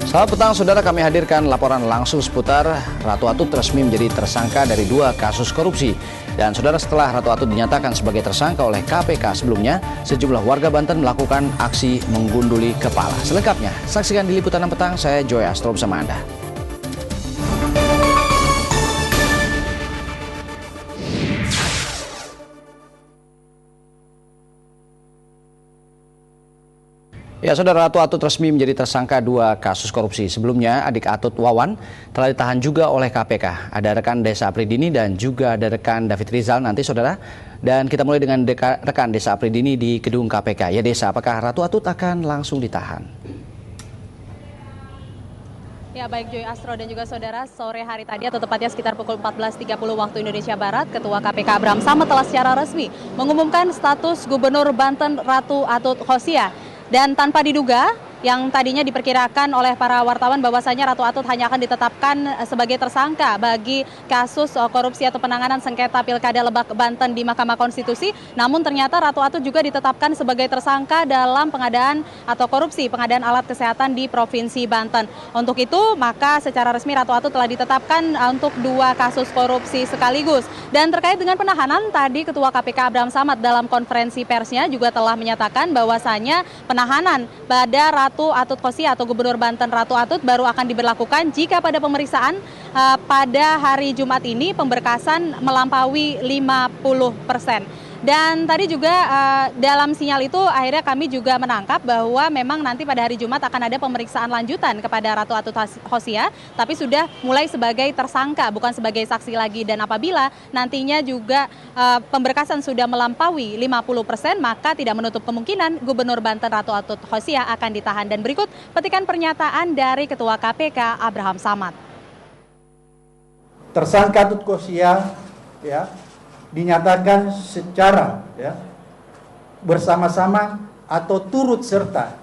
Selamat petang, saudara. Kami hadirkan laporan langsung seputar Ratu Atut resmi menjadi tersangka dari 2 kasus korupsi. Dan saudara, setelah Ratu Atut dinyatakan sebagai tersangka oleh KPK sebelumnya, sejumlah warga Banten melakukan aksi menggunduli kepala. Selengkapnya, saksikan di Liputan 6 Petang. Saya Joy Astro bersama Anda. Ya, saudara, Ratu Atut resmi menjadi tersangka 2 kasus korupsi. Sebelumnya, adik Atut, Wawan, telah ditahan juga oleh KPK. Ada rekan Desa Apridini dan juga ada rekan David Rizal nanti, saudara. Dan kita mulai dengan rekan Desa Apridini di gedung KPK. Ya, Desa, apakah Ratu Atut akan langsung ditahan? Ya, baik Joy Astro dan juga saudara, sore hari tadi atau tepatnya sekitar pukul 14.30 waktu Indonesia Barat, Ketua KPK Abraham Samad telah secara resmi mengumumkan status Gubernur Banten Ratu Atut Khosia. Dan tanpa diduga, yang tadinya diperkirakan oleh para wartawan bahwasanya Ratu Atut hanya akan ditetapkan sebagai tersangka bagi kasus korupsi atau penanganan sengketa Pilkada Lebak Banten di Mahkamah Konstitusi. Namun ternyata Ratu Atut juga ditetapkan sebagai tersangka dalam pengadaan atau korupsi pengadaan alat kesehatan di Provinsi Banten. Untuk itu, maka secara resmi Ratu Atut telah ditetapkan untuk 2 kasus korupsi sekaligus. Dan terkait dengan penahanan, tadi Ketua KPK Abraham Samad dalam konferensi persnya juga telah menyatakan bahwasanya penahanan pada Ratu Atut Khosia atau Gubernur Banten Ratu Atut baru akan diberlakukan jika pada pemeriksaan pada hari Jumat ini pemberkasan melampaui 50%. Dan tadi juga dalam sinyal itu akhirnya kami juga menangkap bahwa memang nanti pada hari Jumat akan ada pemeriksaan lanjutan kepada Ratu Atut Khosia, tapi sudah mulai sebagai tersangka, bukan sebagai saksi lagi. Dan apabila nantinya juga pemberkasan sudah melampaui 50%, maka tidak menutup kemungkinan Gubernur Banten Ratu Atut Khosia akan ditahan. Dan berikut petikan pernyataan dari Ketua KPK Abraham Samad. Tersangka Atut Khosia dinyatakan secara bersama-sama atau turut serta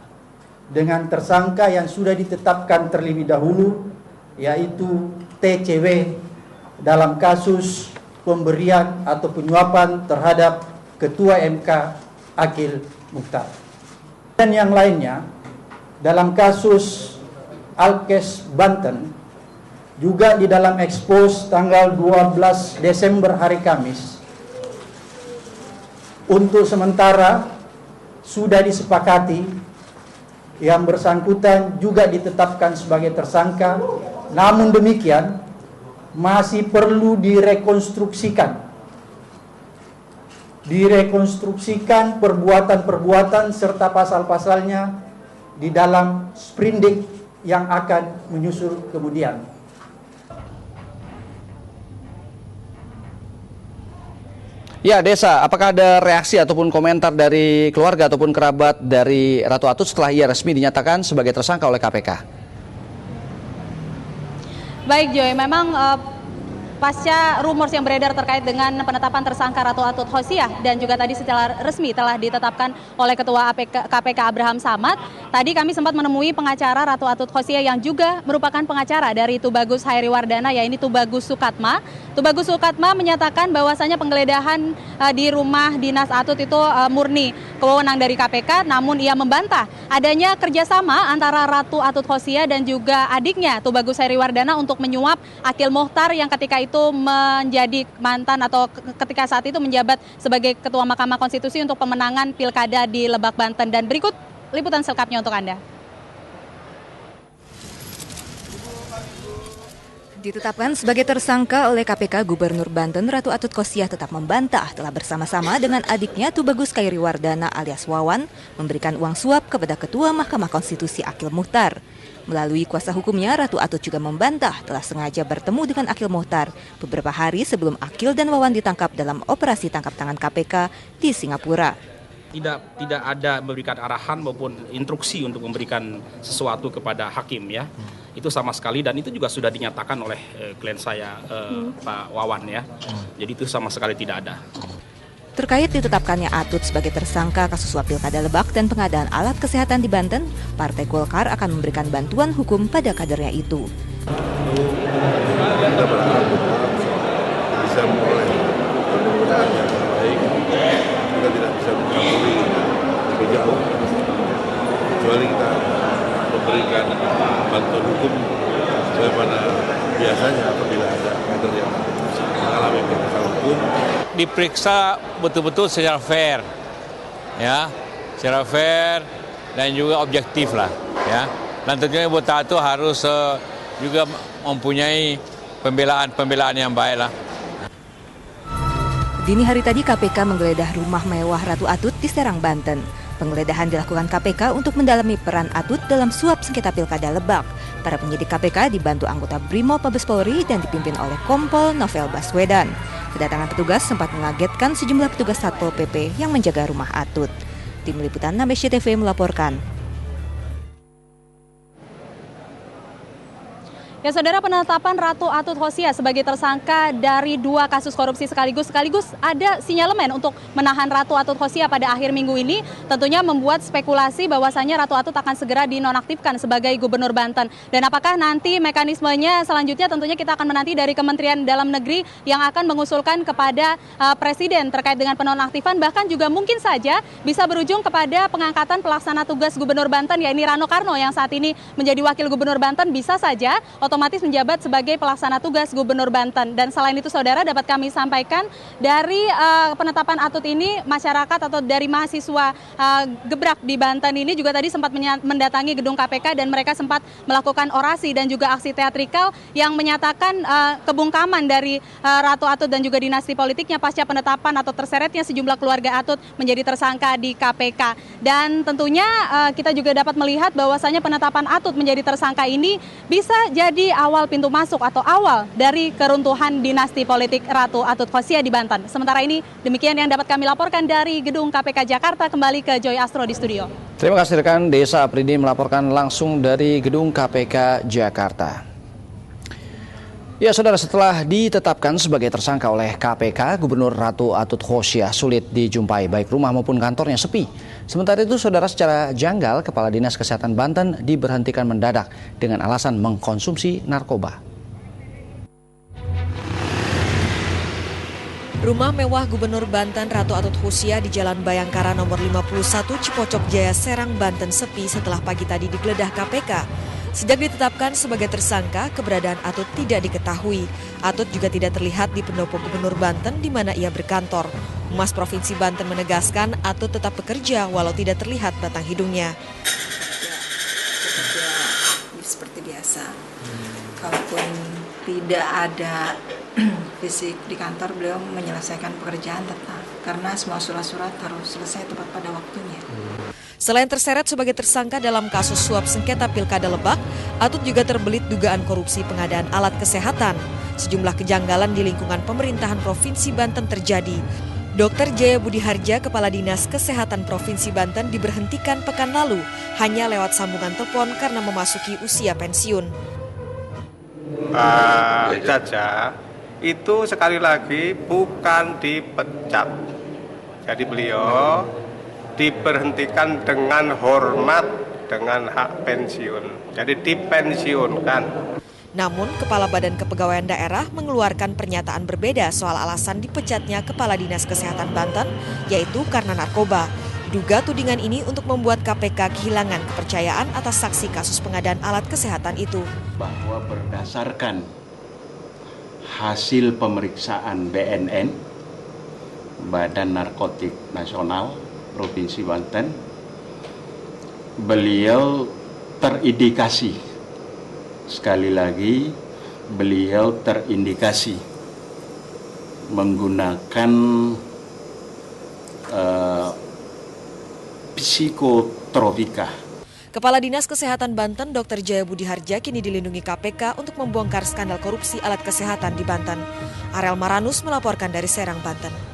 dengan tersangka yang sudah ditetapkan terlebih dahulu, yaitu TCW dalam kasus pemberian atau penyuapan terhadap Ketua MK Akil Mukhtar. Dan yang lainnya dalam kasus Alkes Banten, juga di dalam ekspos tanggal 12 Desember hari Kamis, untuk sementara sudah disepakati yang bersangkutan juga ditetapkan sebagai tersangka. Namun demikian masih perlu direkonstruksikan perbuatan-perbuatan serta pasal-pasalnya di dalam sprindik yang akan menyusul kemudian. Ya, Desa, apakah ada reaksi ataupun komentar dari keluarga ataupun kerabat dari Ratu Atut setelah ia resmi dinyatakan sebagai tersangka oleh KPK? Baik Joy, memang pasca rumors yang beredar terkait dengan penetapan tersangka Ratu Atut Khosia dan juga tadi secara resmi telah ditetapkan oleh Ketua KPK Abraham Samad, tadi kami sempat menemui pengacara Ratu Atut Khosia yang juga merupakan pengacara dari Tubagus Hairiwardana, yaitu Tubagus Sukatma. Tubagus Sukatma menyatakan bahwasanya penggeledahan di rumah dinas Atut itu murni kewenangan dari KPK, namun ia membantah adanya kerjasama antara Ratu Atut Khosia dan juga adiknya Tubagus Hairiwardana untuk menyuap Akil Mukhtar yang ketika itu menjadi mantan atau ketika saat itu menjabat sebagai Ketua Mahkamah Konstitusi untuk pemenangan Pilkada di Lebak Banten. Dan berikut liputan selengkapnya untuk Anda. Ditetapkan sebagai tersangka oleh KPK, Gubernur Banten Ratu Atut Khosia tetap membantah telah bersama-sama dengan adiknya Tubagus Hairiwardana alias Wawan memberikan uang suap kepada Ketua Mahkamah Konstitusi Akil Mukhtar. Melalui kuasa hukumnya, Ratu Atut juga membantah telah sengaja bertemu dengan Akil Mukhtar beberapa hari sebelum Akil dan Wawan ditangkap dalam operasi tangkap tangan KPK di Singapura. Tidak ada memberikan arahan maupun instruksi untuk memberikan sesuatu kepada hakim ya. Itu sama sekali, dan itu juga sudah dinyatakan oleh klien saya Pak Wawan ya. Jadi itu sama sekali tidak ada. Terkait ditetapkannya Atut sebagai tersangka kasus suap Pilkada Lebak dan pengadaan alat kesehatan di Banten, Partai Golkar akan memberikan bantuan hukum pada kadernya itu. Kita berharap bisa mulai pemerintahan yang baik. Kita tidak bisa mencampuri lebih jauh, kecuali kita memberikan bantuan hukum sebagaimana biasanya apabila ada kader yang mengalami permasalahan hukum. Diperiksa betul-betul secara fair, ya, secara fair dan juga objektif lah, ya. Dan tentunya Ibu Tato harus juga mempunyai pembelaan yang baik lah. Dini hari tadi KPK menggeledah rumah mewah Ratu Atut di Serang, Banten. Penggeledahan dilakukan KPK untuk mendalami peran Atut dalam suap sengketa Pilkada Lebak. Para penyidik KPK dibantu anggota Brimo Mabes Polri dan dipimpin oleh Kompol Novel Baswedan. Kedatangan petugas sempat mengagetkan sejumlah petugas Satpol PP yang menjaga rumah Atut. Tim Liputan Nambes TV melaporkan. Ya saudara, penetapan Ratu Atut Khosia sebagai tersangka dari 2 kasus korupsi sekaligus ada sinyalemen untuk menahan Ratu Atut Khosia pada akhir minggu ini, tentunya membuat spekulasi bahwasannya Ratu Atut akan segera dinonaktifkan sebagai Gubernur Banten. Dan apakah nanti mekanismenya selanjutnya tentunya kita akan menanti dari Kementerian Dalam Negeri yang akan mengusulkan kepada Presiden terkait dengan penonaktifan, bahkan juga mungkin saja bisa berujung kepada pengangkatan pelaksana tugas Gubernur Banten, yaitu Rano Karno yang saat ini menjadi Wakil Gubernur Banten, bisa saja otomatis menjabat sebagai pelaksana tugas Gubernur Banten. Dan selain itu saudara, dapat kami sampaikan dari penetapan Atut ini, masyarakat atau dari mahasiswa Gebrak di Banten ini juga tadi sempat mendatangi gedung KPK dan mereka sempat melakukan orasi dan juga aksi teatrikal yang menyatakan kebungkaman dari Ratu Atut dan juga dinasti politiknya pasca penetapan atau terseretnya sejumlah keluarga Atut menjadi tersangka di KPK. Dan tentunya kita juga dapat melihat bahwasannya penetapan Atut menjadi tersangka ini bisa jadi awal pintu masuk atau awal dari keruntuhan dinasti politik Ratu Atut Khosia di Banten. Sementara ini demikian yang dapat kami laporkan dari gedung KPK Jakarta. Kembali ke Joy Astro di studio. Terima kasih rekan Desa Apridi melaporkan langsung dari gedung KPK Jakarta. Ya saudara, setelah ditetapkan sebagai tersangka oleh KPK, Gubernur Ratu Atut Khosia sulit dijumpai, baik rumah maupun kantornya sepi. Sementara itu saudara, secara janggal Kepala Dinas Kesehatan Banten diberhentikan mendadak dengan alasan mengkonsumsi narkoba. Rumah mewah Gubernur Banten Ratu Atut Khosia di Jalan Bayangkara nomor 51 Cipocok Jaya, Serang, Banten sepi setelah pagi tadi digeledah KPK. Sejak ditetapkan sebagai tersangka, keberadaan Atut tidak diketahui. Atut juga tidak terlihat di pendopo Gubernur Banten di mana ia berkantor. Humas Provinsi Banten menegaskan Atut tetap bekerja walau tidak terlihat batang hidungnya. Bekerja seperti biasa. Kalaupun tidak ada fisik di kantor, beliau menyelesaikan pekerjaan tetap. Karena semua surat-surat harus selesai tepat pada waktunya. Selain terseret sebagai tersangka dalam kasus suap sengketa Pilkada Lebak, Atut juga terbelit dugaan korupsi pengadaan alat kesehatan. Sejumlah kejanggalan di lingkungan pemerintahan Provinsi Banten terjadi. Dr. Jaya Budi Harja, Kepala Dinas Kesehatan Provinsi Banten, diberhentikan pekan lalu hanya lewat sambungan telepon karena memasuki usia pensiun. Pak Jaja itu sekali lagi bukan dipecat. Jadi beliau diberhentikan dengan hormat, dengan hak pensiun. Jadi dipensiunkan. Namun, Kepala Badan Kepegawaian Daerah mengeluarkan pernyataan berbeda soal alasan dipecatnya Kepala Dinas Kesehatan Banten, yaitu karena narkoba. Diduga tudingan ini untuk membuat KPK kehilangan kepercayaan atas saksi kasus pengadaan alat kesehatan itu. Bahwa berdasarkan hasil pemeriksaan BNN, Badan Narkotik Nasional Provinsi Banten, beliau terindikasi, sekali lagi beliau terindikasi menggunakan psikotropika. Kepala Dinas Kesehatan Banten Dr. Jaya Budi Harja kini dilindungi KPK untuk membongkar skandal korupsi alat kesehatan di Banten. Arel Maranus melaporkan dari Serang, Banten.